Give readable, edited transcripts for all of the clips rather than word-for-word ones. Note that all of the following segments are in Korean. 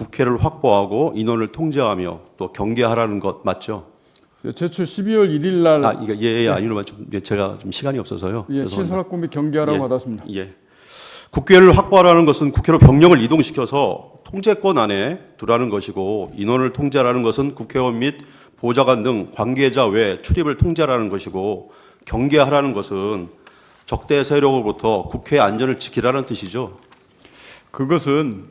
국회를 확보하고 인원을 통제하며 또 경계하라는 것 맞죠? 제출 12월 1일 날 이거 아니로만 좀 제가 좀 시간이 없어서요. 시설 확보 및 경계하라고 받았습니다. 국회를 확보하라는 것은 국회로 병력을 이동시켜서 통제권 안에 두라는 것이고, 인원을 통제하라는 것은 국회의원 및 보좌관 등 관계자 외 출입을 통제하라는 것이고, 경계하라는 것은 적대 세력으로부터 국회의 안전을 지키라는 뜻이죠. 그것은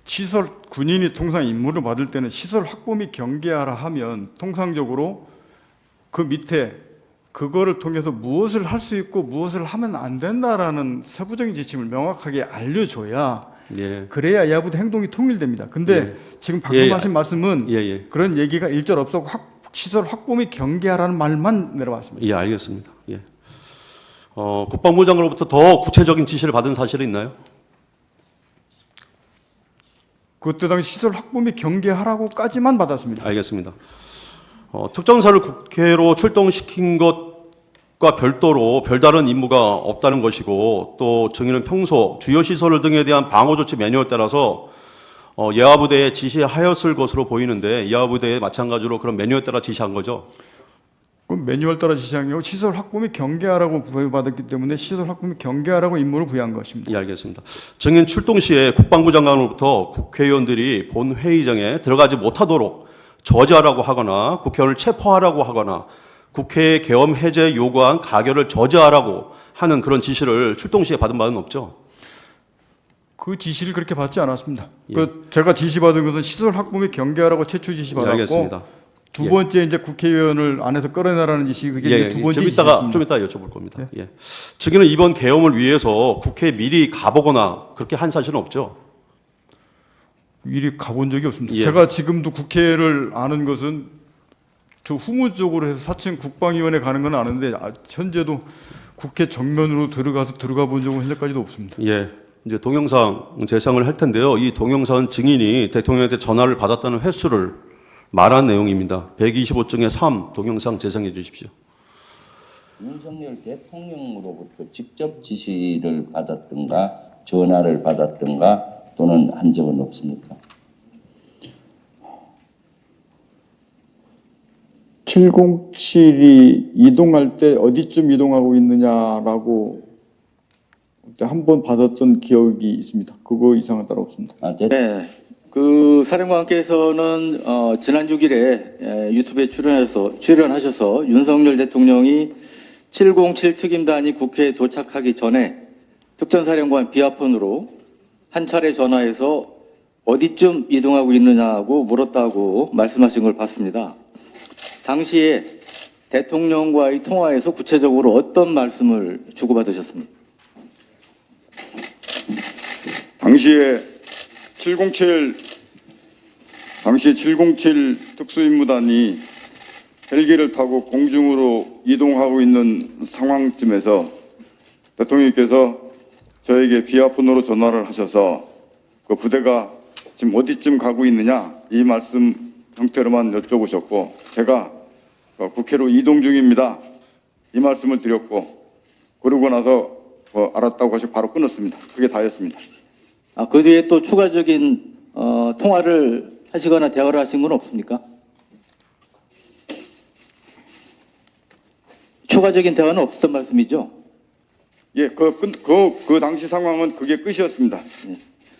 시설 군인이 통상 임무를 받을 때는 시설 확보 및 경계하라 하면 통상적으로 그 밑에 그거를 통해서 무엇을 할 수 있고 무엇을 하면 안 된다라는 세부적인 지침을 명확하게 알려줘야 그래야 야부대 행동이 통일됩니다. 근데 지금 방금 하신 말씀은 그런 얘기가 일절 없었고 시설 확보 및 경계하라는 말만 내려왔습니다. 알겠습니다. 국방부 장관으로부터 더 구체적인 지시를 받은 사실이 있나요? 그때 당시 시설 확보 및 경계하라고까지만 받았습니다. 알겠습니다. 특전사를 국회로 출동시킨 것과 별도로 별다른 임무가 없다는 것이고, 또 증인은 평소 주요 시설 등에 대한 방어 조치 매뉴얼 따라서 예하부대에 지시하였을 것으로 보이는데, 예하부대에 마찬가지로 그런 매뉴얼 따라 지시한 거죠? 그럼 매뉴얼 따라 지시한 게 시설 확보 및 경계하라고 부여받았기 때문에 시설 확보 및 경계하라고 임무를 부여한 것입니다. 알겠습니다. 증인 출동 시에 국방부 장관으로부터 국회의원들이 본 회의장에 들어가지 못하도록 저지하라고 하거나 국회의원을 체포하라고 하거나 국회 계엄 해제 요구안 가결을 저지하라고 하는 그런 지시를 출동 시에 받은 바는 없죠? 그 지시를 그렇게 받지 않았습니다. 제가 지시받은 것은 시설 확보 및 경계하라고 최초 지시 받았고, 알겠습니다. 두 번째 이제 국회의원을 안에서 끌어내라는 지시, 그게 이제 두 번째 지시였습니다. 좀 이따 여쭤볼 겁니다. 증인은 이번 계엄을 위해서 국회에 미리 가보거나 그렇게 한 사실은 없죠? 미리 가본 적이 없습니다. 제가 지금도 국회를 아는 것은 저 후문 쪽으로 해서 4층 국방위원회 가는 건 아는데 현재도 국회 정면으로 들어가 본 적은 현재까지도 없습니다. 이제 동영상 재상을 할 텐데요. 이 동영상은 증인이 대통령한테 전화를 받았다는 횟수를 말한 내용입니다. 125중에 3 동영상 재상해 주십시오. 윤석열 대통령으로부터 직접 지시를 받았던가 전화를 받았던가 또는 한 적은 없습니까? 707이 이동할 때 어디쯤 이동하고 있느냐라고 한 번 받았던 기억이 있습니다. 그거 이상은 따로 없습니다. 네. 그 사령관께서는 지난 6일에 유튜브에 출연하셔서 윤석열 대통령이 707 특임단이 국회에 도착하기 전에 특전사령관 비아폰으로 한 차례 전화해서 어디쯤 이동하고 있느냐고 물었다고 말씀하신 걸 봤습니다. 당시에 대통령과의 통화에서 구체적으로 어떤 말씀을 주고받으셨습니까? 당시에 707 특수임무단이 헬기를 타고 공중으로 이동하고 있는 상황쯤에서 대통령께서 저에게 비아폰으로 전화를 하셔서 그 부대가 지금 어디쯤 가고 있느냐 이 말씀 형태로만 여쭤보셨고, 제가 국회로 이동 중입니다 이 말씀을 드렸고, 그러고 나서 알았다고 하시고 바로 끊었습니다. 그게 다였습니다. 그 뒤에 또 추가적인 통화를 하시거나 대화를 하신 건 없습니까? 추가적인 대화는 없었던 말씀이죠? 그 당시 상황은 그게 끝이었습니다.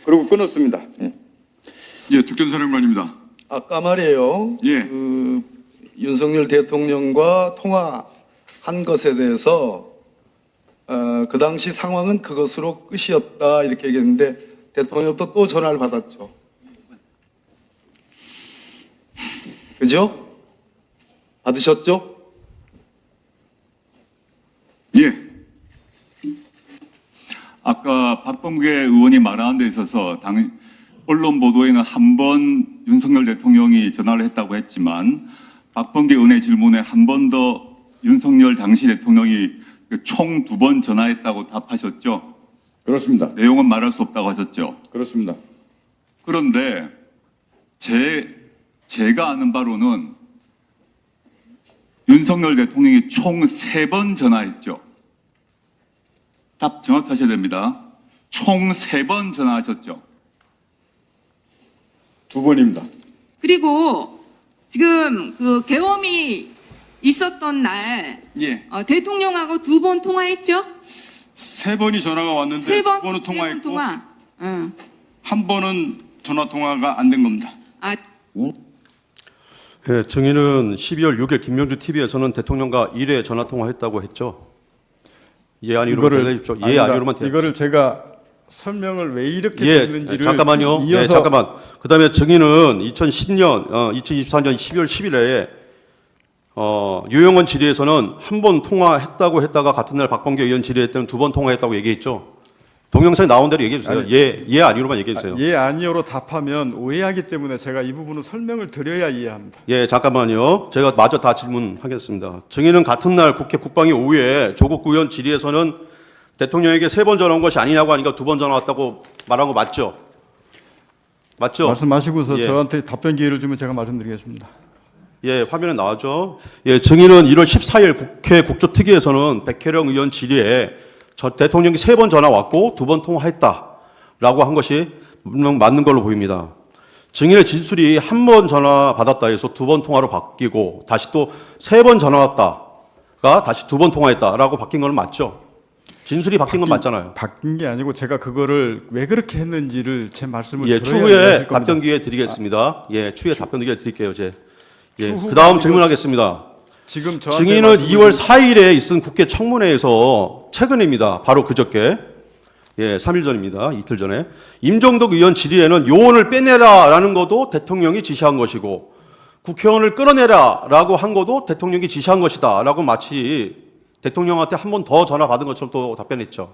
그리고 끊었습니다. 특전사령관입니다. 아까 말이에요. 그 윤석열 대통령과 통화한 것에 대해서 그 당시 상황은 그것으로 끝이었다 이렇게 얘기했는데 대통령도 또 전화를 받았죠. 그죠? 받으셨죠? 아까 박범계 의원이 말한 데 있어서 언론 보도에는 한 번 윤석열 대통령이 전화를 했다고 했지만 박범계 의원의 질문에 한 번 더 윤석열 당시 대통령이 총 2번 전화했다고 답하셨죠? 그렇습니다. 내용은 말할 수 없다고 하셨죠? 그렇습니다. 그런데 제가 아는 바로는 윤석열 대통령이 총 3번 전화했죠. 답 정확하셔야 됩니다. 총 3번 전화하셨죠. 2번입니다. 그리고 지금 그 계엄이 있었던 날 예, 대통령하고 2번 통화했죠? 3번이 전화가 왔는데 3번? 2번은 통화했고 통화. 응. 한 번은 전화 통화가 안 된 겁니다. 아, 예, 증인은 12월 6일 김명주 TV에서는 대통령과 1회 전화 통화했다고 했죠. 예 아니로만 대답해주십시오. 예 아니다. 아니로만 대답. 이거를 제가 설명을 왜 이렇게 예, 됐는지를 잠깐만요. 이어서 예, 잠깐만. 그다음에 증인은 2024년 12월 10일에 유영원 질의에서는 한 번 통화했다고 했다가 같은 날 박범계 의원 질의할 때는 2번 통화했다고 얘기했죠. 동영상에 나온 대로 얘기해 주세요. 아니, 예 아니로만 얘기해 주세요. 예 아니요로 답하면 오해하기 때문에 제가 이 부분은 설명을 드려야 이해합니다. 예, 잠깐만요. 제가 마저 다 질문하겠습니다. 증인은 같은 날 국회 국방위 오후에 조국 의원 질의에서는 대통령에게 3번 전화 온 것이 아니냐고 하니까 2번 전화 왔다고 말한 거 맞죠? 맞죠? 말씀하시고서 예. 저한테 답변 기회를 주면 제가 말씀드리겠습니다. 예, 화면에 나오죠. 예, 증인은 1월 14일 국회 국조특위에서는 백혜령 의원 질의에 대통령이 3번 전화 왔고 2번 통화했다라고 한 것이 분명 맞는 걸로 보입니다. 증인의 진술이 한 번 전화 받았다 해서 2번 통화로 바뀌고 다시 또 3번 전화 왔다가 다시 2번 통화했다라고 바뀐 건 맞죠? 진술이 바뀐 건 맞잖아요. 바뀐 게 아니고 제가 그거를 왜 그렇게 했는지를 제 말씀을 예, 들어야 추후에 이해하실 겁니다. 답변 기회 드리겠습니다. 예, 추후에 답변 기회 드릴게요, 제. 예, 추후가 그 다음 아니고- 질문하겠습니다. 지금 저한테 증인은 말씀을 2월 4일에 있은 국회 청문회에서 최근입니다. 바로 그저께. 예, 3일 전입니다. 이틀 전에. 임종덕 의원 질의에는 요원을 빼내라라는 것도 대통령이 지시한 것이고 국회의원을 끌어내라라고 한 것도 대통령이 지시한 것이다라고 마치 대통령한테 한 번 더 전화 받은 것처럼 또 답변했죠.